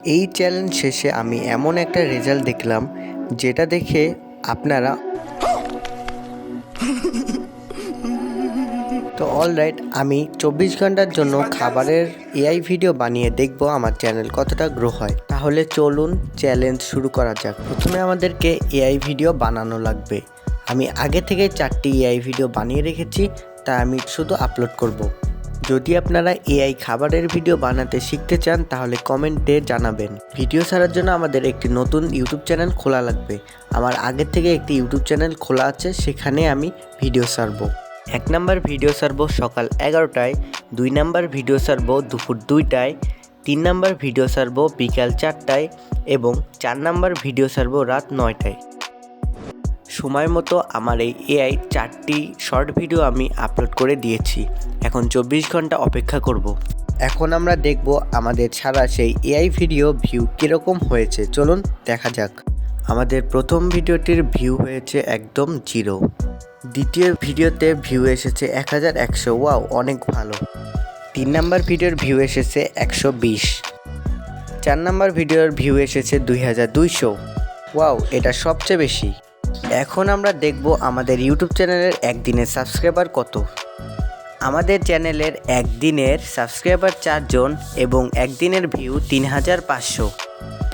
এই চ্যালেঞ্জ শেষে আমি এমন একটা রেজাল্ট দেখলাম যেটা দেখে আপনারা তো অলরাইট আমি 24 ঘন্টার জন্য খাবারের এআই ভিডিও বানিয়ে দেখব আমার চ্যানেল কতটা গ্রো হয়। তাহলে চলুন চ্যালেঞ্জ শুরু করা যাক। প্রথমে আমাদেরকে এআই ভিডিও বানানো লাগবে। আমি আগে থেকে 4টি এআই ভিডিও বানিয়ে রেখেছি, তা আমি শুধু আপলোড করব। যদি আপনারা এআই খাবারের ভিডিও বানাতে শিখতে চান তাহলে কমেন্টে জানাবেন। ভিডিও ছাড়ার জন্য আমাদের একটি নতুন ইউটিউব চ্যানেল খোলা লাগবে। আমার আগের থেকে একটি ইউটিউব চ্যানেল খোলা আছে, সেখানে আমি ভিডিও ছাড়বো। 1 নাম্বার ভিডিও ছাড়বো সকাল 11টায়, 2 নাম্বার ভিডিও ছাড়বো দুপুর 2টায়, 3 নাম্বার ভিডিও ছাড়বো বিকাল 4টায় এবং 4 নাম্বার ভিডিও ছাড়বো রাত 9টায়। সময় মতো আমার এই এআই 4টি শর্ট ভিডিও আমি আপলোড করে দিয়েছি। এখন 24 ঘন্টা অপেক্ষা করব। এখন আমরা দেখব আমাদের ছাড়া সেই এআই ভিডিও ভিউ কীরকম হয়েছে। চলুন দেখা যাক। আমাদের প্রথম ভিডিওটির ভিউ হয়েছে একদম 0। দ্বিতীয় ভিডিওতে ভিউ এসেছে 1100। ওয়াও, অনেক ভালো। 3 নাম্বার ভিডিওর ভিউ এসেছে 120। 4 নাম্বার ভিডিওর ভিউ এসেছে 2200। ওয়াও, এটা সবচেয়ে বেশি। এখন আমরা দেখব আমাদের ইউটিউব চ্যানেলের একদিনের সাবস্ক্রাইবার কত। আমাদের চ্যানেলের একদিনের সাবস্ক্রাইবার 4 জন এবং একদিনের ভিউ 3500।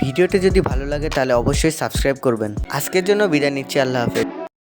ভিডিওটি যদি ভালো লাগে তাহলে অবশ্যই সাবস্ক্রাইব করবেন। আজকের জন্য বিদায় নিচ্ছি। আল্লাহ হাফেজ।